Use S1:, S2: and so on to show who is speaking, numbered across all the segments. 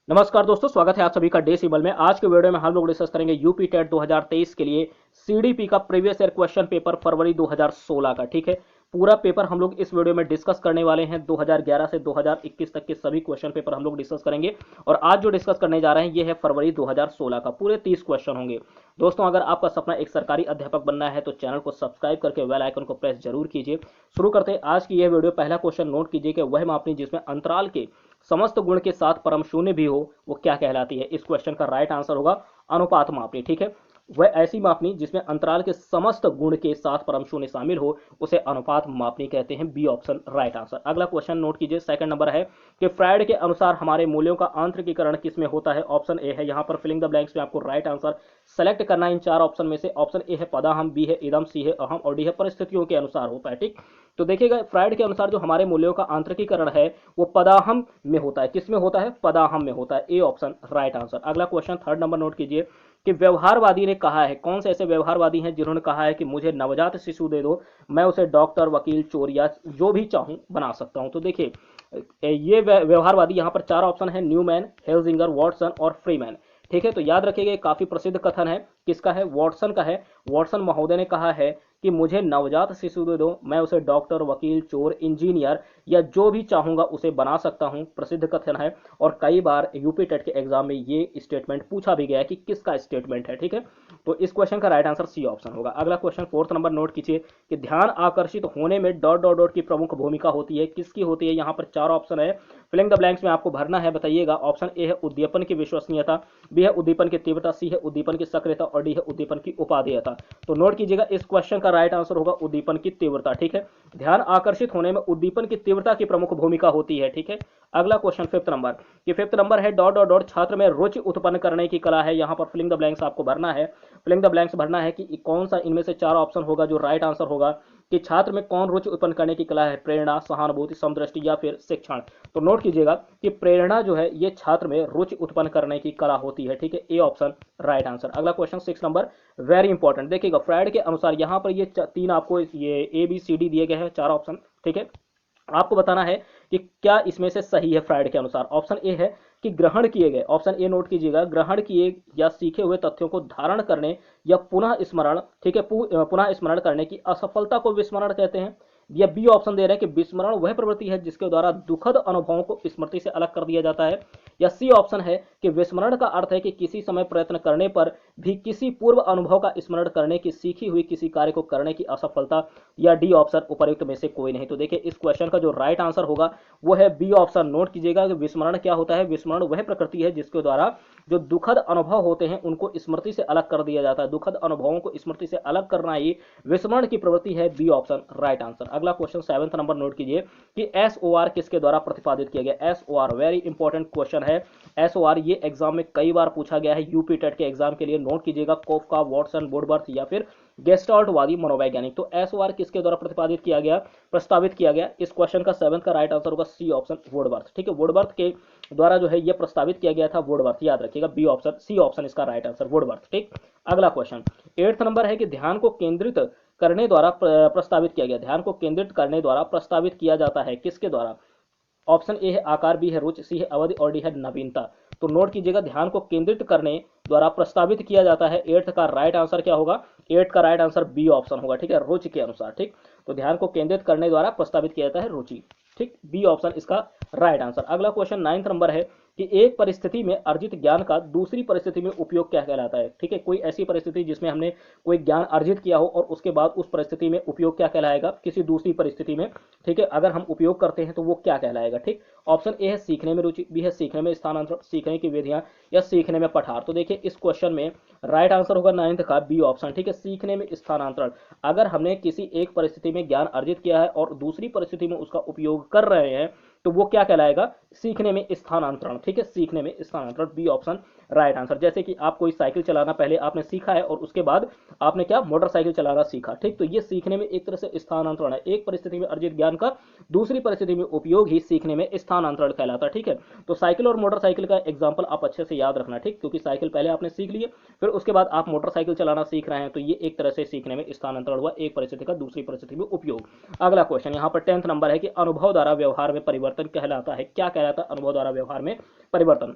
S1: नमस्कार दोस्तों, स्वागत है आप सभी का डे सिबल में। आज के वीडियो में हम लोग डिस्कस करेंगे यूपी टेट 2023 के लिए सीडीपी का प्रीवियस ईयर क्वेश्चन पेपर फरवरी 2016 का। ठीक है, पूरा पेपर हम लोग इस वीडियो में डिस्कस करने वाले हैं। 2011 से 2021 तक के सभी क्वेश्चन पेपर हम लोग डिस्कस करेंगे और आज जो डिस्कस करने जा रहे हैं ये है फरवरी 2016 का। पूरे 30 क्वेश्चन होंगे। दोस्तों, अगर आपका सपना एक सरकारी अध्यापक बनना है तो चैनल को सब्सक्राइब करके बेल आइकन को प्रेस जरूर कीजिए। शुरू करते हैं आज की यह वीडियो। पहला क्वेश्चन नोट कीजिए कि वह मापनी जिसमें अंतराल के समस्त गुण के साथ परम शून्य भी हो वो क्या कहलाती है। इस क्वेश्चन का राइट आंसर होगा अनुपात मापनी। ठीक है, वह ऐसी मापनी जिसमें अंतराल के समस्त गुण के साथ परम शून्य शामिल हो उसे अनुपात मापनी कहते हैं। B option right answer. अगला क्वेश्चन नोट कीजिए, सेकंड नंबर है कि फ्रायड के अनुसार हमारे मूल्यों का आंतरिकीकरण किसमें होता है। ऑप्शन ए है, यहां पर फिलिंग द ब्लैंक्स में आपको राइट आंसर सेलेक्ट करना है इन चार ऑप्शन में से। ऑप्शन ए है पदाहम, बी है इदम, सी है अहम और डी है परिस्थितियों के अनुसार होता है। ठीक, तो देखिएगा फ्रायड के अनुसार जो हमारे मूल्यों का आंतरिकीकरण है वो पदाहम में होता है। किसमें होता है? पदाहम में होता है। A option right answer. अगला क्वेश्चन थर्ड नंबर नोट कीजिए कि व्यवहारवादी ने कहा है, कौन से ऐसे व्यवहारवादी हैं जिन्होंने कहा है कि मुझे नवजात शिशु दे दो, मैं उसे डॉक्टर, वकील, चोर या जो भी चाहूं बना सकता हूं। तो देखिए ये व्यवहारवादी, यहां पर चार ऑप्शन है, न्यूमैन, हेल्जिंगर, वॉटसन और फ्रीमैन। ठीक है, तो याद रखिएगा ये काफी प्रसिद्ध कथन है। किसका है? वॉटसन का है। वॉटसन महोदय ने कहा है कि मुझे नवजात शिशु दे दो, मैं उसे डॉक्टर, वकील, चोर, इंजीनियर या जो भी चाहूंगा उसे बना सकता हूं। प्रसिद्ध कथन है और कई बार यूपी टेट के एग्जाम में ये स्टेटमेंट पूछा भी गया है कि किसका स्टेटमेंट है। ठीक है, तो इस क्वेश्चन का राइट आंसर सी ऑप्शन होगा। अगला क्वेश्चन फोर्थ नंबर नोट कीजिए कि ध्यान आकर्षित होने में डॉट डॉट डॉट की प्रमुख भूमिका होती है। किसकी होती है? यहाँ पर चार ऑप्शन है, फिलिंग द ब्लैंक्स में आपको भरना है, बताइएगा। ऑप्शन ए है उद्दीपन की विश्वसनीयता, बी है उद्दीपन की तीव्रता, सी है उद्दीपन की सक्रियता और डी है उद्दीपन की उपादेयता। तो नोट कीजिएगा इस क्वेश्चन का राइट आंसर होगा उद्दीपन की तीव्रता। ठीक है, ध्यान आकर्षित होने में उद्दीपन की तीव्रता की प्रमुख भूमिका होती है। ठीक है, अगला क्वेश्चन फिफ्थ नंबर, कि फिफ्थ नंबर है डॉट डॉट डॉट छात्र में रुचि उत्पन्न करने की कला है। यहाँ पर फिलिंग द ब्लैंक्स आपको भरना है। फिलिंग द ब्लैंक्स भरना है कि कौन सा इनमें से चार ऑप्शन होगा जो राइट आंसर होगा कि छात्र में कौन रुचि उत्पन्न करने की कला है, प्रेरणा, सहानुभूति, समदृष्टि या फिर शिक्षण। तो नोट कीजिएगा कि प्रेरणा जो है ये छात्र में रुचि उत्पन्न करने की कला होती है। ठीक है, ए ऑप्शन राइट आंसर। अगला question six number, very important. देखिएगा फ्रायड के अनुसार यहाँ पर ये तीन आपको ये ए बी सी डी दिए गए हैं, चार ऑप्शन। ठीक है, आपको बताना है कि क्या इसमें से सही है फ्रायड के अनुसार। ऑप्शन ए है कि ग्रहण किए गए, ऑप्शन ए नोट कीजिएगा, ग्रहण किए या सीखे हुए तथ्यों को धारण करने या पुनः स्मरण, ठीक है, पुनः स्मरण करने की असफलता को विस्मरण कहते हैं। या बी ऑप्शन दे रहे हैं कि विस्मरण वह प्रवृत्ति है जिसके द्वारा दुखद अनुभवों को स्मृति से अलग कर दिया जाता है। या सी ऑप्शन है कि विस्मरण का अर्थ है कि किसी समय प्रयत्न करने पर भी किसी पूर्व अनुभव का स्मरण करने की सीखी हुई किसी कार्य को करने की असफलता। या डी ऑप्शन उपर्युक्त में से कोई नहीं। तो देखिए इस क्वेश्चन का जो राइट आंसर होगा वो है बी ऑप्शन। नोट कीजिएगा कि विस्मरण क्या होता है? विस्मरण वह प्रकृति है जिसके द्वारा जो दुखद अनुभव होते हैं उनको स्मृति से अलग कर दिया जाता है। दुखद अनुभवों को स्मृति से अलग करना ही विस्मरण की प्रवृत्ति है। B option right answer. अगला क्वेश्चन सेवंथ नंबर नोट कीजिए कि एसओआर किसके द्वारा प्रतिपादित किया गया। एसओआर वेरी इंपॉर्टेंट क्वेश्चन है। एसओआर ये एग्जाम में कई बार पूछा गया है यूपी टेट के एग्जाम के लिए। नोट कीजिएगा, कोफका, वॉटसन, वुडवर्थ या फिर गेस्टाल्टवादी मनोवैज्ञानिक। तो एसओआर किसके द्वारा प्रतिपादित किया गया, प्रस्तावित किया गया? इस क्वेश्चन का सेवंथ का राइट आंसर होगा सी ऑप्शन, वुडवर्थ। ठीक है, वुडवर्थ के द्वारा जो है ये प्रस्तावित किया गया था, वुडवर्थ। याद रखिएगा बी ऑप्शन, सी ऑप्शन इसका राइट आंसर, वुडवर्थ। ठीक, अगला क्वेश्चन एट्थ नंबर है कि ध्यान को केंद्रित करने द्वारा प्रस्तावित किया गया। ध्यान को केंद्रित करने द्वारा प्रस्तावित किया जाता है किसके द्वारा? ऑप्शन ए है आकार, बी है रुचि, सी है अवधि और डी है नवीनता। तो नोट कीजिएगा ध्यान को केंद्रित करने द्वारा प्रस्तावित किया जाता है। एट्थ का राइट आंसर क्या होगा? एट्थ का राइट आंसर बी ऑप्शन होगा। ठीक है, रुचि के अनुसार। ठीक, तो ध्यान को केंद्रित करने द्वारा प्रस्तावित किया जाता है रुचि। ठीक, बी ऑप्शन इसका राइट आंसर। अगला क्वेश्चन नाइन्थ नंबर है कि एक परिस्थिति में अर्जित ज्ञान का दूसरी परिस्थिति में उपयोग क्या कहलाता है। ठीक है, कोई ऐसी परिस्थिति जिसमें हमने कोई ज्ञान अर्जित किया हो और उसके बाद उस परिस्थिति में उपयोग क्या कहलाएगा? किसी दूसरी परिस्थिति में। ठीक है, अगर हम उपयोग करते हैं तो वो क्या कहलाएगा? ठीक, ऑप्शन ए है सीखने में रुचि, बी है सीखने में स्थानांतरण, सीखने की विधियां या सीखने में पठार। तो देखिए इस क्वेश्चन में राइट आंसर होगा नाइन्थ का बी ऑप्शन। ठीक है, सीखने में स्थानांतरण। अगर हमने किसी एक परिस्थिति में ज्ञान अर्जित किया है और दूसरी परिस्थिति में उसका उपयोग कर रहे हैं तो वो क्या कहलाएगा? सीखने में स्थानांतरण। ठीक है, सीखने में स्थानांतरण, बी ऑप्शन राइट आंसर। जैसे कि आप कोई साइकिल चलाना पहले आपने सीखा है और उसके बाद आपने क्या मोटरसाइकिल चलाना सीखा। ठीक, तो ये सीखने में एक तरह से स्थानांतरण है। एक परिस्थिति में अर्जित ज्ञान का दूसरी परिस्थिति में उपयोग ही सीखने में स्थानांतरण कहलाता है। ठीक है, तो साइकिल और मोटरसाइकिल का एग्जाम्पल आप अच्छे से याद रखना। ठीक, क्योंकि साइकिल पहले आपने सीख लिए फिर उसके बाद आप मोटरसाइकिल चलाना सीख रहे हैं, तो ये एक तरह से सीखने में स्थानांतरण हुआ, एक परिस्थिति का दूसरी परिस्थिति में उपयोग। अगला क्वेश्चन यहाँ पर टेंथ नंबर है कि अनुभव द्वारा व्यवहार में परिवर्तन कहलाता है। क्या कहलाता है अनुभव द्वारा व्यवहार में परिवर्तन?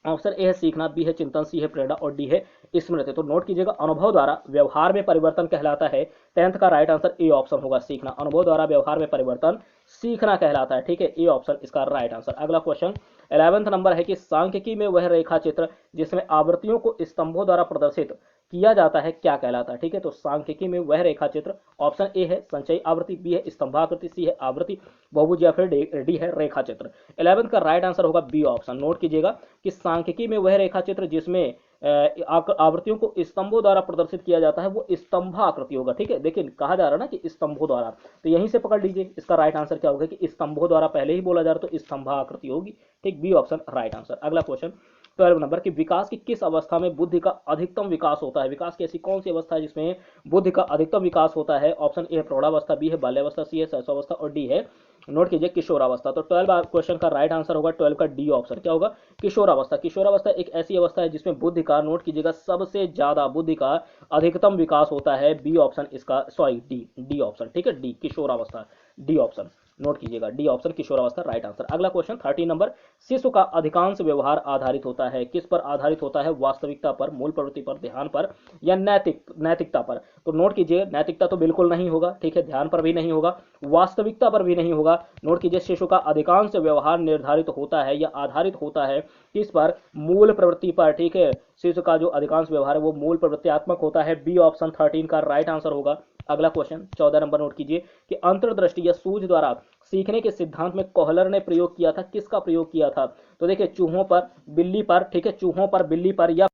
S1: ऑप्शन ए है सीखना, बी है चिंतन, सी है प्रेरणा और डी है स्मृति। तो नोट कीजिएगा, अनुभव द्वारा व्यवहार में परिवर्तन कहलाता है। 10th का राइट आंसर ए ऑप्शन होगा सीखना। अनुभव द्वारा व्यवहार में परिवर्तन सीखना कहलाता है, ठीक है, ए ऑप्शन इसका राइट आंसर। अगला क्वेश्चन 11th नंबर है कि सांख्यिकी में वह रेखा चित्र जिसमें आवृत्तियों को स्तंभों द्वारा प्रदर्शित किया जाता है क्या कहलाता है, ठीक है। तो सांख्यिकी में वह रेखा चित्र, ऑप्शन ए है संचयी आवृत्ति, बी है स्तंभाकृति, सी है आवृत्ति बहुभुज या फिर डी है रेखा चित्र। 11th का राइट आंसर होगा बी ऑप्शन। नोट कीजिएगा कि सांख्यिकी में वह रेखा चित्र जिसमें आवृत्तियों को स्तंभों द्वारा प्रदर्शित किया जाता है वो स्तंभाकृति होगा, ठीक है। देखिए कहा जा रहा है ना कि स्तंभों द्वारा, तो यहीं से पकड़ लीजिए इसका राइट आंसर क्या होगा कि स्तंभों द्वारा पहले ही बोला जा रहा तो स्तंभाकृति होगी, ठीक, बी ऑप्शन राइट आंसर। अगला क्वेश्चन 12 नंबर कि विकास की किस अवस्था में बुद्धि का अधिकतम विकास होता है। विकास की ऐसी कौन सी अवस्था है जिसमें बुद्धि का अधिकतम विकास होता है। ऑप्शन ए है प्रौढ़ावस्था, बी है बाल्यावस्था, सी है शैशवावस्था और डी है, नोट कीजिए, किशोरावस्था। तो 12 क्वेश्चन का राइट आंसर होगा 12 का डी ऑप्शन। क्या होगा, किशोरावस्था। किशोरावस्था एक ऐसी अवस्था है जिसमें बुद्धि का, नोट कीजिएगा, सबसे ज्यादा बुद्धि का अधिकतम विकास होता है। बी ऑप्शन इसका, सॉरी डी ऑप्शन, ठीक है, डी किशोरावस्था, डी ऑप्शन नोट कीजिएगा, डी ऑप्शन किशोरावस्था राइट आंसर। अगला क्वेश्चन 13 नंबर, शिशु का अधिकांश व्यवहार आधारित होता है, किस पर आधारित होता है, वास्तविकता पर, मूल प्रवृत्ति पर, ध्यान पर या नैतिकता पर। तो नोट कीजिए, नैतिकता तो बिल्कुल नहीं होगा, ठीक है, ध्यान पर भी नहीं होगा, वास्तविकता पर भी नहीं होगा। नोट कीजिए, शिशु का अधिकांश व्यवहार निर्धारित होता है या आधारित होता है किस पर, मूल प्रवृत्ति पर, ठीक है। शिशु का जो अधिकांश व्यवहार है वो मूल प्रवृत्त्यात्मक होता है। बी ऑप्शन 13 का राइट आंसर होगा। अगला क्वेश्चन 14 नंबर, नोट कीजिए कि अंतर्दृष्टि या सूझ द्वारा सीखने के सिद्धांत में कोहलर ने प्रयोग किया था, किसका प्रयोग किया था। तो देखिए चूहों पर, बिल्ली पर, ठीक है, चूहों पर, बिल्ली पर, या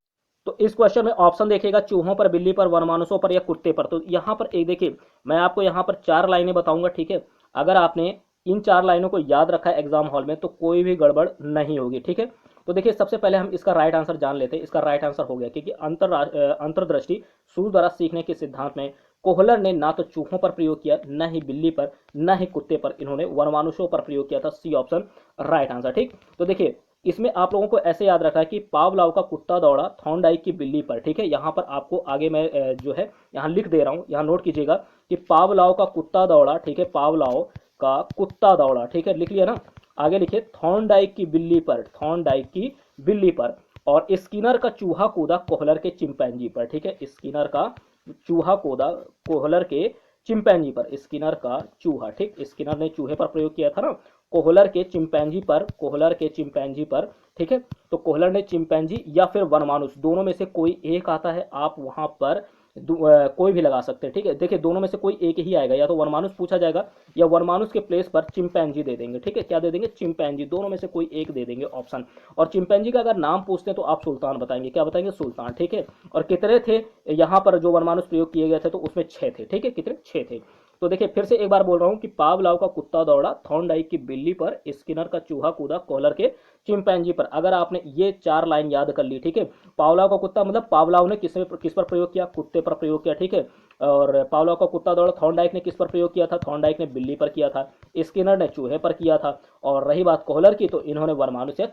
S1: तो इस क्वेश्चन में ऑप्शन देखिएगा चूहों पर, बिल्ली पर, वनमानुषों पर या कुत्ते पर। तो यहाँ पर एक देखिए, मैं आपको यहाँ पर 4 लाइनें बताऊंगा, ठीक है। अगर आपने इन 4 लाइनों को याद रखा है एग्जाम हॉल में तो कोई भी गड़बड़ नहीं होगी, ठीक है। तो देखिए सबसे पहले हम इसका राइट आंसर जान लेते हैं। इसका राइट आंसर हो गया क्योंकि अंतर्दृष्टि सूझ द्वारा सीखने के सिद्धांत में कोहलर ने ना तो चूहों पर प्रयोग किया, न ही बिल्ली पर, न ही कुत्ते पर, इन्होंने वनमानुषों पर प्रयोग किया था। सी ऑप्शन राइट आंसर, ठीक। तो देखिए इसमें आप लोगों को ऐसे याद रखना है कि पावलाव का कुत्ता दौड़ा थॉर्नडाइक की बिल्ली पर, ठीक है। यहाँ पर आपको आगे मैं जो है यहाँ लिख दे रहा हूँ, यहाँ नोट कीजिएगा कि पावलाव का कुत्ता दौड़ा, ठीक है, पावलाव का कुत्ता दौड़ा, ठीक है, लिख लिया ना। आगे लिखिए थॉर्नडाइक की बिल्ली पर, थॉर्नडाइक की बिल्ली पर, और स्किनर का चूहा कूदा कोहलर के चिंपैंजी पर, ठीक है। स्किनर का चूहा कूदा कोहलर के चिंपैंजी पर, स्किनर का चूहा, ठीक, स्किनर ने चूहे पर प्रयोग किया था ना, कोहलर के चिंपैंजी पर, कोहलर के चिंपैंजी पर, ठीक है। तो कोहलर ने चिंपैंजी या फिर वनमानुष, दोनों में से कोई एक आता है, आप वहां पर कोई भी लगा सकते हैं, ठीक है। देखिए दोनों में से कोई एक ही आएगा, या तो वनमानुष पूछा जाएगा या वनमानुष के प्लेस पर चिंपैंजी दे देंगे, ठीक है। क्या दे देंगे, चिंपैंजी, दोनों में से कोई एक दे देंगे ऑप्शन। और चिंपैंजी का अगर नाम पूछते हैं तो आप सुल्तान बताएंगे, क्या बताएंगे, सुल्तान, ठीक है। और कितने थे यहाँ पर जो वनमानुष प्रयोग किए गए थे, तो उसमें 6 थे, ठीक है, कितने, 6 थे। तो देखिए फिर से एक बार बोल रहा हूं कि पावलाव का कुत्ता दौड़ा थॉर्नडाइक की बिल्ली पर, स्किनर का चूहा कूदा कोहलर के चिंपैंजी पर। अगर आपने ये 4 लाइन याद कर ली, ठीक है, पावलाव का कुत्ता मतलब पावलाव ने किस पर प्रयोग किया, कुत्ते पर प्रयोग किया, ठीक है। और पावलाव का कुत्ता दौड़ा थॉर्नडाइक ने किस पर प्रयोग किया था, थॉर्नडाइक ने बिल्ली पर किया था, स्किनर ने चूहे पर किया था। और रही बात कोहलर की, तो इन्होंने वनमानुष या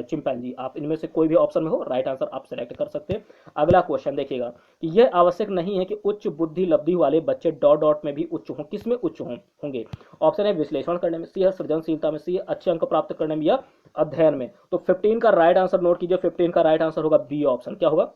S1: चिंपैंजी, आप इनमें से कोई भी ऑप्शन में हो राइट आंसर आप सेलेक्ट कर सकते हैं। अगला क्वेश्चन देखिएगा कि यह आवश्यक नहीं है कि उच्च बुद्धि लब्धि वाले बच्चे डॉट डॉट में भी उच्च हों, किसमें उच्च होंगे। ऑप्शन है विश्लेषण करने में, सी है सृजनशीलता में, सी है अच्छे अंक प्राप्त करने में या अध्ययन में। तो 15 का राइट आंसर नोट कीजिए, 15 का राइट आंसर होगा बी ऑप्शन। क्या होगा,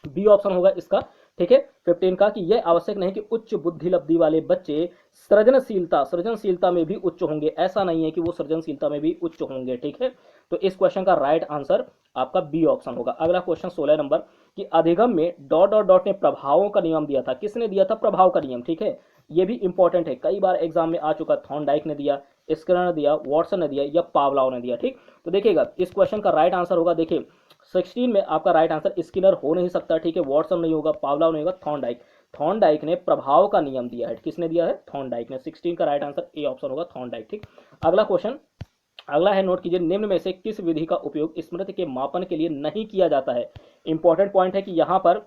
S1: बी ऑप्शन होगा इसका, ठीक है। 15 का कि यह आवश्यक नहीं कि उच्च बुद्धि लब्धि वाले बच्चे सृजनशीलता में भी उच्च होंगे, ऐसा नहीं है कि वो सृजनशीलता में भी उच्च होंगे, ठीक है। तो इस क्वेश्चन का राइट आंसर आपका बी ऑप्शन होगा। अगला क्वेश्चन 16 नंबर कि अधिगम में डॉट डॉट डॉट ने प्रभावों का नियम दिया था, किसने दिया था, प्रभाव का नियम, ठीक है। ये भी इंपॉर्टेंट है, कई बार एग्जाम में आ चुका, थॉर्नडाइक ने दिया, स्किनर ने दिया, वॉटसन ने दिया या पावलाव ने दिया, ठीक। तो देखिएगा इस क्वेश्चन का राइट आंसर होगा, देखिए 16 में आपका राइट आंसर स्किनर हो नहीं सकता, ठीक है, वॉटसन नहीं होगा, पावलाव नहीं होगा, थॉर्नडाइक। थॉर्नडाइक ने प्रभाव का नियम दिया है, किसने दिया है, थॉर्नडाइक ने। 16 का राइट आंसर ए ऑप्शन होगा, थॉर्नडाइक, ठीक। अगला क्वेश्चन, अगला है, नोट कीजिए, निम्न में से किस विधि का उपयोग स्मृति के मापन के लिए नहीं किया जाता है। इंपॉर्टेंट पॉइंट है कि यहां पर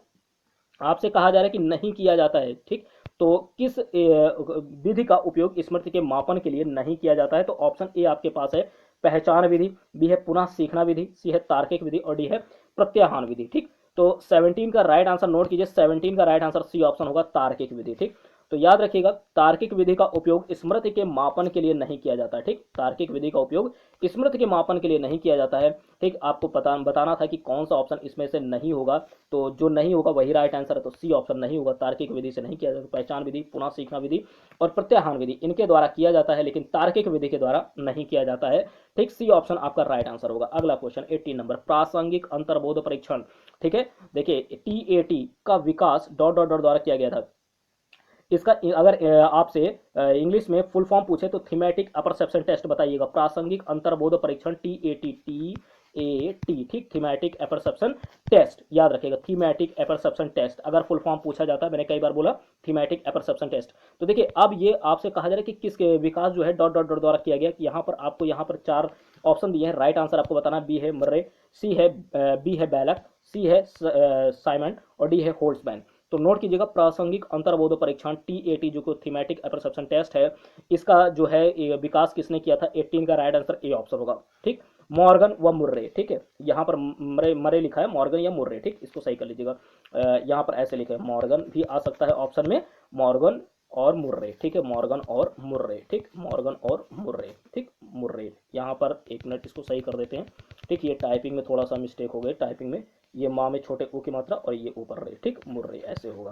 S1: आपसे कहा जा रहा है कि नहीं किया जाता है, ठीक। तो किस विधि का उपयोग स्मृति के मापन के लिए नहीं किया जाता है। तो ऑप्शन ए आपके पास है पहचान विधि, बी है पुनः सीखना विधि, सी है तार्किक विधि और डी है प्रत्याहान विधि, ठीक। तो 17 का राइट आंसर नोट कीजिए, 17 का राइट आंसर सी ऑप्शन होगा तार्किक विधि, ठीक। तो याद रखिएगा, तार्किक विधि का उपयोग स्मृति के मापन के लिए नहीं किया जाता है। ठीक, तार्किक विधि का उपयोग स्मृति के मापन के लिए नहीं किया जाता है। ठीक, आपको बताना था कि कौन सा ऑप्शन इसमें से नहीं होगा, तो जो नहीं होगा वही राइट आंसर है, तो सी ऑप्शन नहीं होगा। तार्किक विधि से नहीं किया जाता। पहचान विधि, पुनः सीखना विधि और प्रत्याहार विधि इनके द्वारा किया जाता है, लेकिन तार्किक विधि के द्वारा नहीं किया जाता है। ठीक, सी ऑप्शन आपका राइट आंसर होगा। अगला क्वेश्चन 18 नंबर, प्रासंगिक अंतर्बोध परीक्षण। ठीक है, देखिए टीएटी का विकास डॉट डॉट डॉट द्वारा किया गया था। इसका अगर आपसे इंग्लिश में फुल फॉर्म पूछे तो थीमेटिक अपरसेप्शन टेस्ट बताइएगा। प्रासंगिक अंतर्बोध परीक्षण, टीएटी, ठीक, थीमेटिक अपरसेप्शन टेस्ट, याद रखिएगा, थीमेटिक अपरसेप्शन टेस्ट अगर फुल फॉर्म पूछा जाता है। मैंने कई बार बोला थीमेटिक अपरसेप्शन टेस्ट। तो देखिए अब ये आपसे कहा जा रहा है कि किस विकास जो है डॉट डॉट डॉट द्वारा किया गया। कि यहाँ पर आपको यहाँ पर 4 ऑप्शन दिए हैं, राइट आंसर आपको बताना। बी है मर्रे, सी है बी है बैलक, सी है साइमन और डी है होल्ट्समैन। तो नोट कीजिएगा, प्रासंगिक अंतर्बोध परीक्षण टीएटी जो थीमेटिक अपरसेप्शन टेस्ट है, इसका जो है विकास किसने किया था। 18 का राइट आंसर ए ऑप्शन होगा। ठीक, मॉर्गन व मुर्रे। ठीक है, यहाँ पर मरे लिखा है, मॉर्गन या मुर्रे। ठीक, इसको सही कर लीजिएगा। यहाँ पर ऐसे लिखा है, मॉर्गन भी आ सकता है ऑप्शन में, मॉर्गन और मुर्रे। ठीक है, मॉर्गन और मुर्रे। ठीक, मॉर्गन और मुर्रे। ठीक, मुर्रे। यहाँ पर एक मिनट इसको सही कर देते हैं। ठीक, ये टाइपिंग में थोड़ा सा मिस्टेक हो गई। टाइपिंग में ये माँ में छोटे ऊ की मात्रा और ये ऊपर रे। ठीक, मुर्रे ऐसे होगा।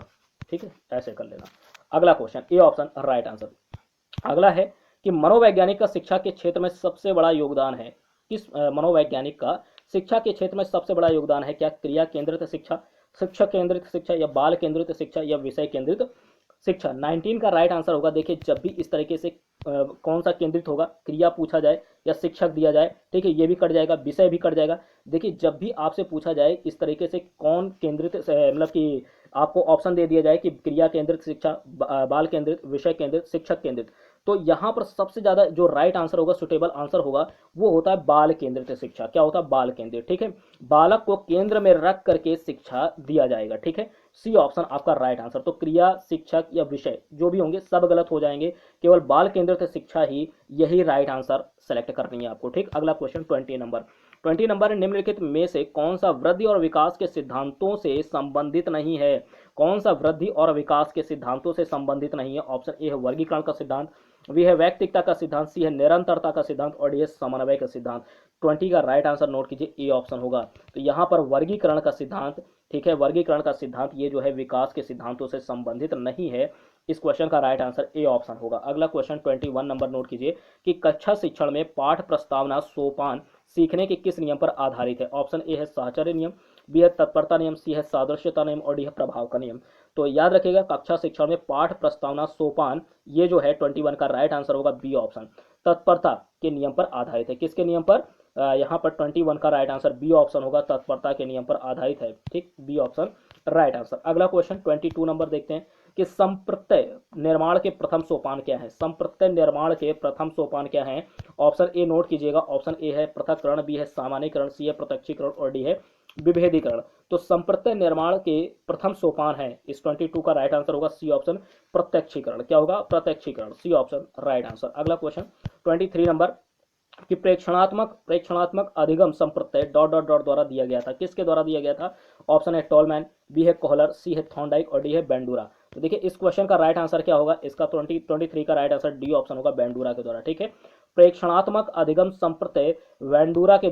S1: ठीक है, ऐसे कर लेना। अगला question, A option right answer. अगला है कि मनोवैज्ञानिक का शिक्षा के क्षेत्र में सबसे बड़ा योगदान है। किस मनोवैज्ञानिक का शिक्षा के क्षेत्र में सबसे बड़ा योगदान है। क्या क्रिया केंद्रित शिक्षा, शिक्षक केंद्रित शिक्षा, या बाल केंद्रित शिक्षा, या विषय केंद्रित शिक्षा। 19 का राइट आंसर होगा। देखिए जब भी इस तरीके से कौन सा केंद्रित होगा, क्रिया पूछा जाए या शिक्षक दिया जाए, ठीक है, ये भी कट जाएगा, विषय भी कट जाएगा। देखिए जब भी आपसे पूछा जाए इस तरीके से कौन केंद्रित, मतलब कि आपको ऑप्शन दे दिया जाए कि क्रिया केंद्रित शिक्षा, बाल केंद्रित, विषय केंद्रित, शिक्षक केंद्रित, तो यहाँ पर सबसे ज्यादा जो राइट आंसर होगा, सुटेबल आंसर होगा, वो होता है बाल केंद्रित शिक्षा। क्या होता है, बाल केंद्रित। ठीक है, बालक को केंद्र में रख करके शिक्षा दिया जाएगा। ठीक है, सी ऑप्शन आपका राइट आंसर। तो क्रिया, शिक्षक या विषय जो भी होंगे सब गलत हो जाएंगे, केवल बाल केंद्रित शिक्षा ही यही राइट आंसर सेलेक्ट करनी है आपको। ठीक, अगला क्वेश्चन 20 नंबर, निम्नलिखित में से कौन सा वृद्धि और विकास के सिद्धांतों से संबंधित नहीं है। कौन सा वृद्धि और विकास के सिद्धांतों से संबंधित नहीं है। ऑप्शन ए है वर्गीकरण का सिद्धांत, बी है वैयक्तिकता का सिद्धांत, सी है निरंतरता का सिद्धांत और डी है समन्वय का सिद्धांत। 20 का राइट आंसर नोट कीजिए, ए ऑप्शन होगा। तो यहाँ पर वर्गीकरण का सिद्धांत, ठीक है, वर्गीकरण का सिद्धांत ये जो है विकास के सिद्धांतों से संबंधित नहीं है। इस क्वेश्चन का राइट आंसर ए ऑप्शन होगा। अगला क्वेश्चन 21 नंबर नोट कीजिए कि कक्षा शिक्षण में पाठ प्रस्तावना सोपान सीखने के किस नियम पर आधारित है। ऑप्शन ए है साहचर्य नियम, बी है तत्परता नियम, सी है सादृश्यता नियम और डी है प्रभाव का नियम। तो याद रखिएगा, कक्षा शिक्षण में पाठ प्रस्तावना सोपान ये जो है 21 का राइट आंसर होगा, बी ऑप्शन, तत्परता के नियम पर आधारित है। किसके नियम पर, यहाँ पर 21 का राइट आंसर बी ऑप्शन होगा, तत्परता के नियम पर आधारित है। ठीक, बी ऑप्शन राइट आंसर। अगला क्वेश्चन 22 नंबर देखते हैं कि संप्रत्यय निर्माण के प्रथम सोपान क्या है। संप्रत्यय निर्माण के प्रथम सोपान क्या है। ऑप्शन ए नोट कीजिएगा, ऑप्शन ए है पृथक्करण, बी है सामान्यीकरण, सी है प्रत्यक्षीकरण और डी है विभेदीकरण। तो संप्रत्यय निर्माण के प्रथम सोपान है, इस 22 का राइट आंसर होगा, सी ऑप्शन प्रत्यक्षीकरण। क्या होगा, प्रत्यक्षीकरण, सी ऑप्शन राइट आंसर। अगला क्वेश्चन 23 नंबर कि प्रेक्षणात्मक अधिगम संप्रत्यय डॉट डॉट डॉट द्वारा दिया गया था। किसके द्वारा दिया गया था। ऑप्शन है टॉलमैन, बी है कोहलर, सी है थॉर्नडाइक और डी है बेंडूरा। तो देखिए इस क्वेश्चन का राइट आंसर क्या होगा, इसका 23 का राइट आंसर डी ऑप्शन होगा, बेंडूरा के द्वारा। ठीक है, प्रेक्षणात्मक अधिगम संप्रत्यय बेंडूरा के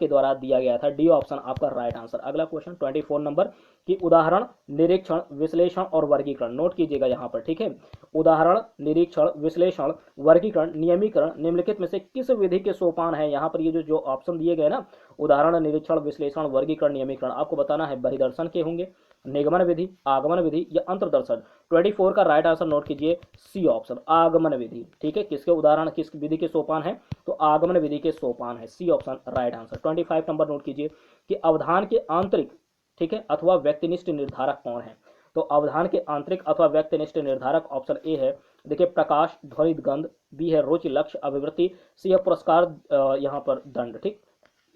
S1: द्वारा दिया गया था, डी ऑप्शन आपका राइट आंसर। अगला क्वेश्चन 24 नंबर की उदाहरण, निरीक्षण, विश्लेषण और वर्गीकरण। नोट कीजिएगा यहाँ पर। ठीक है, उदाहरण, निरीक्षण, विश्लेषण, वर्गीकरण, नियमीकरण निम्नलिखित में से किस विधि के सोपान है। यहाँ पर ये जो ऑप्शन दिए गए ना, उदाहरण, निरीक्षण, विश्लेषण, वर्गीकरण, नियमीकरण, आपको बताना है बहिदर्शन के होंगे, निगमन विधि, आगमन विधि या अंतर्दर्शन। 24 का राइट आंसर नोट कीजिए, सी ऑप्शन, आगमन विधि। ठीक है, किसके उदाहरण, किस विधि के सोपान है, तो आगमन विधि के सोपान है, C option right answer. 25 number नोट कीजिए कि अवधान के आंतरिक, ठीक है, अथवा व्यक्तिनिष्ठ निर्धारक कौन है। तो अवधान के आंतरिक अथवा व्यक्तिनिष्ठ निर्धारक ऑप्शन ए है, देखिए प्रकाश, ध्वनि, गंध, बी है रुचि, लक्ष्य, अभिवृत्ति, सी है पुरस्कार, यहाँ पर दंड, ठीक,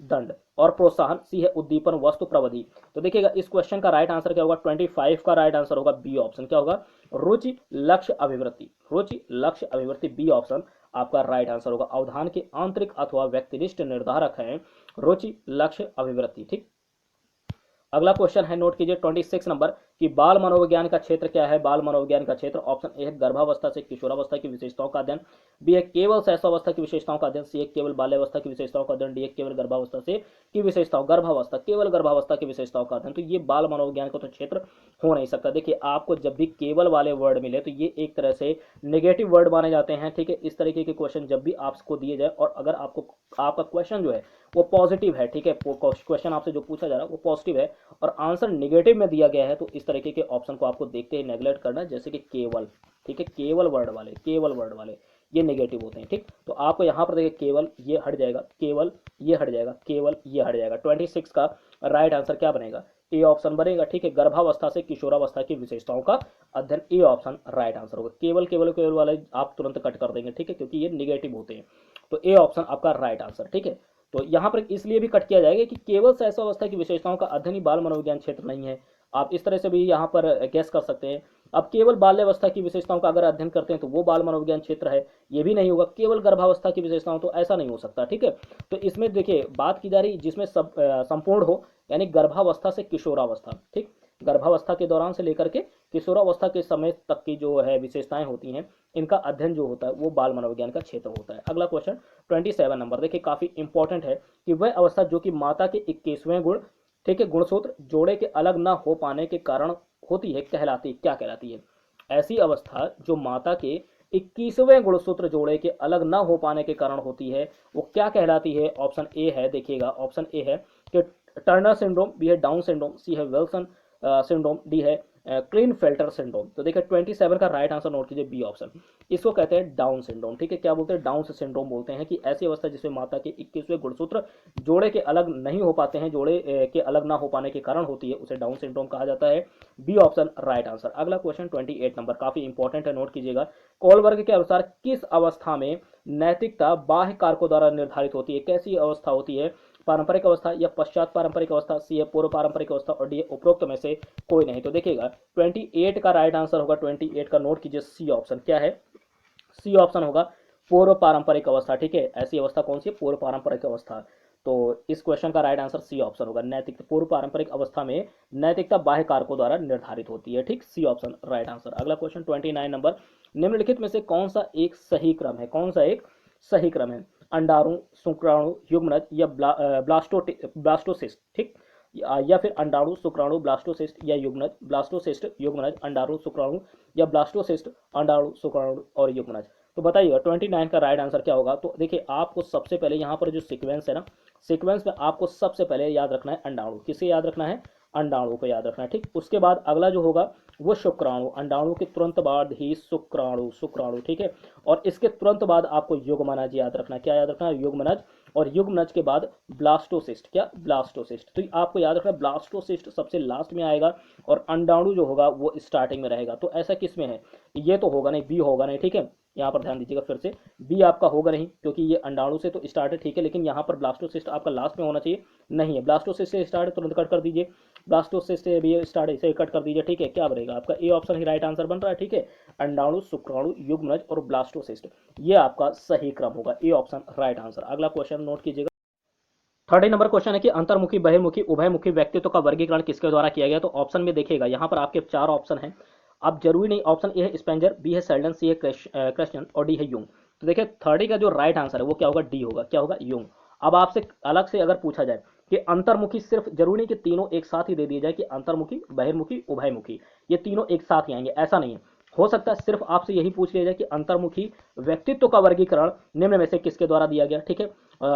S1: दंड और प्रोत्साहन, सी है उद्दीपन, वस्तु, प्रविधि। तो देखिएगा इस क्वेश्चन का राइट आंसर क्या होगा, 25 का राइट आंसर होगा बी ऑप्शन। क्या होगा, रुचि, लक्ष्य, अभिवृत्ति, रुचि, लक्ष्य, अभिवृत्ति, बी ऑप्शन आपका राइट आंसर होगा। अवधान के आंतरिक अथवा व्यक्तिनिष्ठ निर्धारक है रुचि, लक्ष्य, अभिवृत्ति। ठीक, अगला क्वेश्चन है, नोट कीजिए 26 नंबर कि बाल मनोविज्ञान का क्षेत्र क्या है। बाल मनोविज्ञान का क्षेत्र ऑप्शन ए है गर्भावस्था से किशोरावस्था की विशेषताओं का अध्ययन, बी है केवल शैशवावस्था की विशेषताओं का अध्ययन, सी है केवल बाल्यावस्था की विशेषताओं का अध्ययन, डी है केवल गर्भावस्था से की विशेषताओं, गर्भावस्था केवल गर्भावस्था की विशेषताओं का अध्ययन। तो ये बाल मनोविज्ञान का तो क्षेत्र हो नहीं सकता। देखिए आपको जब भी केवल वाले वर्ड मिले तो ये एक तरह से नेगेटिव वर्ड माने जाते हैं, ठीक है। इस तरीके के क्वेश्चन जब भी आपको दिए जाए और अगर आपको आपका क्वेश्चन जो है वो पॉजिटिव है, ठीक है, क्वेश्चन आपसे जो पूछा जा रहा है वो पॉजिटिव है और आंसर नेगेटिव में दिया गया है, तो इस तरीके के ऑप्शन को आपको देखते ही नेग्लेक्ट करना है, जैसे कि केवल, ठीक है, केवल वर्ड वाले ये नेगेटिव होते हैं, ठीक। तो आपको यहाँ पर देखिए केवल ये हट जाएगा, केवल ये हट जाएगा, केवल ये हट जाएगा। 26 का राइट आंसर क्या बनेगा, ए ऑप्शन बनेगा, ठीक है। गर्भावस्था से किशोरावस्था की विशेषताओं का अध्ययन, ए ऑप्शन राइट आंसर होगा। केवल केवल केवल वाले आप तुरंत कट कर देंगे, ठीक है, क्योंकि ये निगेटिव होते हैं। तो ए ऑप्शन आपका राइट आंसर, ठीक है। तो यहाँ पर इसलिए भी कट किया जाएगा कि केवल शैशवावस्था की विशेषताओं का अध्ययन ही बाल मनोविज्ञान क्षेत्र नहीं है। आप इस तरह से भी यहाँ पर गैस कर सकते हैं। अब केवल बाल्यावस्था की विशेषताओं का अगर अध्ययन करते हैं तो वो बाल मनोविज्ञान क्षेत्र है, ये भी नहीं होगा। केवल गर्भावस्था की विशेषताओं, तो ऐसा नहीं हो सकता, ठीक है। तो इसमें देखिए बात की जा रही जिसमें सब संपूर्ण हो, यानी गर्भावस्था से किशोरावस्था, ठीक, गर्भावस्था के दौरान से लेकर के किशोरावस्था के समय तक की जो है विशेषताएं होती हैं, इनका अध्ययन जो होता है वो बाल मनोविज्ञान का क्षेत्र होता है। अगला क्वेश्चन 27 नंबर, देखिए काफी इंपॉर्टेंट है कि वह अवस्था जो कि माता के 21वें गुण, ठीक है, गुणसूत्र जोड़े के अलग ना हो पाने के कारण होती है, कहलाती क्या कहलाती है। ऐसी अवस्था जो माता के 21वें गुणसूत्र जोड़े के अलग ना हो पाने के कारण होती है, वो क्या कहलाती है। ऑप्शन ए है, देखिएगा ऑप्शन ए है कि टर्नर सिंड्रोम, बी है डाउन सिंड्रोम, सी है विल्सन सिंड्रोम, डी है क्लीनफेल्टर सिंड्रोम। तो देखिए 27 का राइट आंसर नोट कीजिए, बी ऑप्शन। इसको कहते हैं डाउन सिंड्रोम, ठीक है। क्या बोलते हैं, डाउन सिंड्रोम बोलते हैं कि ऐसी अवस्था जिसमें माता के 21वें गुणसूत्र जोड़े के अलग नहीं हो पाते हैं, जोड़े के अलग ना हो पाने के कारण होती है, उसे डाउन सिंड्रोम कहा जाता है। B option right answer. अगला क्वेश्चन 28 नंबर, काफी इंपॉर्टेंट है, नोट कीजिएगा। कोलबर्ग के अनुसार किस अवस्था में नैतिकता बाह्य कारकों द्वारा निर्धारित होती है। कैसी अवस्था होती है, पारंपरिक अवस्था या पश्चात पारंपरिक अवस्था, सी है पूर्व पारंपरिक अवस्था और डी है उपरोक्त में से कोई नहीं। तो देखिएगा 28 का राइट आंसर होगा, 28 का नोट कीजिए, सी ऑप्शन। क्या है, सी ऑप्शन होगा पूर्व पारंपरिक अवस्था, ठीक है। ऐसी अवस्था कौन सी है, पूर्व पारंपरिक अवस्था। तो इस क्वेश्चन का राइट आंसर सी ऑप्शन होगा, नैतिक पूर्व पारंपरिक अवस्था में नैतिकता बाह्य कारकों द्वारा निर्धारित होती है, ठीक, सी ऑप्शन राइट आंसर। अगला क्वेश्चन 29 नंबर, निम्नलिखित में से कौन सा एक सही क्रम है, कौन सा एक सही क्रम है। अंडाणु, शुक्राणु, युग्मनज या ब्लास्टोसिस्ट, ठीक, या फिर अंडाणु, शुक्राणु, ब्लास्टोसिस्ट या युग्मनज, ब्लास्टोसिस्ट, युग्मनज, अंडाणु, शुक्राणु या ब्लास्टोसिस्ट, अंडाणु, शुक्राणु और युग्मनज। तो बताइएगा 29 का राइट आंसर क्या होगा। तो देखिए आपको सबसे पहले यहाँ पर जो सीक्वेंस है ना, सीक्वेंस में आपको सबसे पहले याद रखना है अंडाणु। किसे याद रखना है, अंडाणु को याद रखना है, ठीक। उसके बाद अगला जो होगा वो शुक्राणु, अंडाणु के तुरंत बाद ही शुक्राणु, शुक्राणु, ठीक है। और इसके तुरंत बाद आपको युग्मनज याद रखना है। क्या याद रखना है, युग्मनज। और युग्मनज के बाद ब्लास्टोसिस्ट, क्या, ब्लास्टोसिस्ट। तो आपको याद रखना है ब्लास्टोसिस्ट सबसे लास्ट में आएगा और अंडाणु जो होगा वो स्टार्टिंग में रहेगा। तो ऐसा किस में है, ये तो होगा नहीं, बी होगा नहीं, ठीक है। यहाँ पर ध्यान दीजिएगा फिर से, बी आपका होगा नहीं क्योंकि ये अंडाणु से तो स्टार्ट है, ठीक है। लेकिन यहाँ पर ब्लास्टोसिस्ट आपका लास्ट में होना चाहिए, नहीं है। ब्लास्टोसिस्ट से स्टार्ट है, तुरंत कट कर दीजिए। ब्लास्टोसिस्ट से भी स्टार्ट है, इसे कट कर दीजिए, ठीक है। क्या बनेगा आपका, A option he right answer बन रहा है, ठीक है। अंडाणु, शुक्राणु, युग्मनज और ब्लास्टोसिस्ट, ये आपका सही क्रम होगा, ए ऑप्शन राइट आंसर। अगला क्वेश्चन नोट कीजिएगा। 30 नंबर क्वेश्चन है कि अंतर्मुखी, बहिर्मुखी, उभयमुखी व्यक्तित्व का वर्गीकरण किसके द्वारा किया गया। तो ऑप्शन में देखिएगा यहाँ पर आपके 4 ऑप्शन हैं। अब जरूरी नहीं, ऑप्शन ए है स्पेंजर, बी है सेल्डन, सी है क्रिश्चियन और डी है यूंग। तो देखिए 30 का जो राइट आंसर है वो क्या होगा, डी होगा। क्या होगा, यूंग। अब आपसे अलग से अगर पूछा जाए कि अंतर्मुखी, सिर्फ जरूरी नहीं कि तीनों एक साथ ही दे दिए जाए कि अंतर्मुखी, बहिर्मुखी, उभयमुखी, ये तीनों एक साथ ही आएंगे, ऐसा नहीं है। हो सकता है सिर्फ आपसे यही पूछ लिया जाए कि अंतर्मुखी व्यक्तित्व का वर्गीकरण निम्न में से किसके द्वारा दिया गया, ठीक है।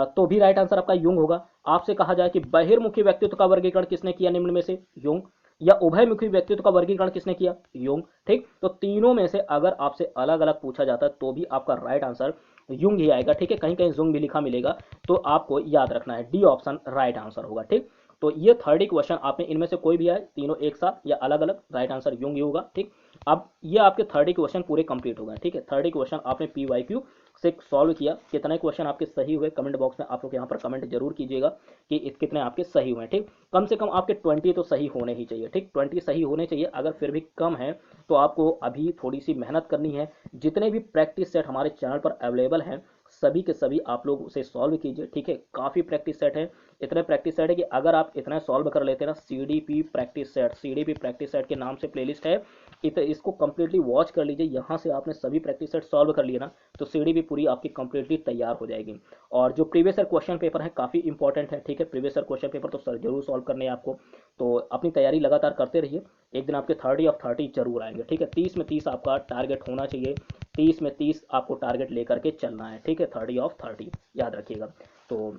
S1: तो भी राइट आंसर आपका यूंग होगा। आपसे कहा जाए कि बहिर्मुखी व्यक्तित्व का वर्गीकरण किसने किया निम्न में से, यूंग। या उभयमुखी व्यक्तित्व का वर्गीकरण किसने किया, यूंग, ठीक। तो तीनों में से अगर आपसे अलग अलग पूछा जाता है तो भी आपका राइट आंसर यूंग ही आएगा, ठीक है। कहीं कहीं जुंग भी लिखा मिलेगा, तो आपको याद रखना है डी ऑप्शन राइट आंसर होगा, ठीक। तो ये 30 क्वेश्चन आपने इनमें से कोई भी आए, तीनों एक साथ या अलग अलग, राइट आंसर यूंग ही होगा, ठीक। अब ये आपके 30 क्वेश्चन पूरे कंप्लीट हो गए, ठीक है। 30 क्वेश्चन आपने पीवाईक्यू से सॉल्व किया। कितने क्वेश्चन आपके सही हुए, कमेंट बॉक्स में आप लोग यहाँ पर कमेंट जरूर कीजिएगा कि कितने आपके सही हुए, ठीक। कम से कम आपके 20 तो सही होने ही चाहिए, ठीक, 20 सही होने चाहिए। अगर फिर भी कम है तो आपको अभी थोड़ी सी मेहनत करनी है। जितने भी प्रैक्टिस सेट हमारे चैनल पर अवेलेबल हैं सभी के सभी आप लोग उसे सॉल्व कीजिए, ठीक है। काफ़ी प्रैक्टिस सेट है, इतने प्रैक्टिस सेट है कि अगर आप इतना सॉल्व कर लेते हैं ना, सीडीपी प्रैक्टिस सेट के नाम से प्लेलिस्ट है, इसको कंप्लीटली वॉच कर लीजिए। यहाँ से आपने सभी प्रैक्टिस सेट सॉल्व कर लिए ना, तो सीडीपी पूरी आपकी कंप्लीटली तैयार हो जाएगी। और जो प्रीवियस ईयर क्वेश्चन पेपर है काफ़ी इंपॉर्टेंट है, ठीक है। प्रीवियस ईयर क्वेश्चन पेपर तो सर जरूर सॉल्व करने हैं आपको, तो अपनी तैयारी लगातार करते रहिए। एक दिन आपके 30 ऑफ 30 जरूर आएंगे, ठीक है। 30 में 30 आपका टारगेट होना चाहिए, 30 में 30 आपको टारगेट लेकर के चलना है, ठीक है। 30 ऑफ 30 याद रखिएगा। तो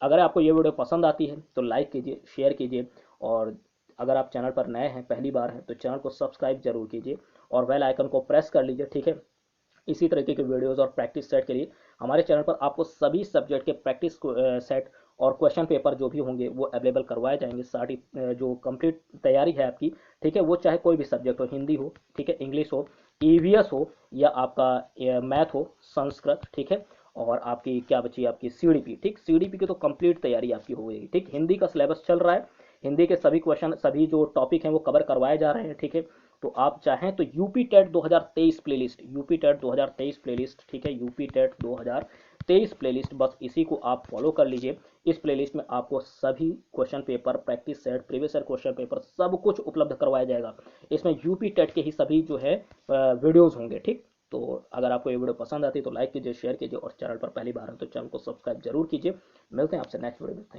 S1: अगर आपको ये वीडियो पसंद आती है तो लाइक कीजिए, शेयर कीजिए, और अगर आप चैनल पर नए हैं, पहली बार हैं, तो चैनल को सब्सक्राइब जरूर कीजिए और बेल आइकन को प्रेस कर लीजिए, ठीक है। इसी तरीके के वीडियोस और प्रैक्टिस सेट के लिए हमारे चैनल पर आपको सभी सब्जेक्ट के प्रैक्टिस सेट और क्वेश्चन पेपर जो भी होंगे वो अवेलेबल करवाए जाएंगे। सारी जो कंप्लीट तैयारी है आपकी, ठीक है, वो चाहे कोई भी सब्जेक्ट हो, हिंदी हो, ठीक है, इंग्लिश हो, ईवीएस हो, या आपका मैथ हो, संस्कृत, ठीक है, और आपकी क्या बची, आपकी सीडीपी, ठीक। सीडीपी की तो कंप्लीट तैयारी आपकी हो गई, ठीक। हिंदी का सिलेबस चल रहा है, हिंदी के सभी क्वेश्चन, सभी जो टॉपिक हैं वो कवर करवाए जा रहे हैं, ठीक है। तो आप चाहें तो UP TET 2023 playlist, UP TET 2023 playlist, ठीक है, यूपी टेट 2023 प्लेलिस्ट, बस इसी को आप फॉलो कर लीजिए। इस प्लेलिस्ट में आपको सभी question paper, practice set, previous year question paper सब कुछ उपलब्ध करवाया जाएगा। इसमें यूपी टेट के ही सभी जो है वीडियोज होंगे, ठीक। तो अगर आपको ये वीडियो पसंद आती है तो लाइक कीजिए, शेयर कीजिए, और चैनल पर पहली बार है तो चैनल को सब्सक्राइब जरूर कीजिए। मिलते हैं आपसे नेक्स्ट वीडियो में। Thank you.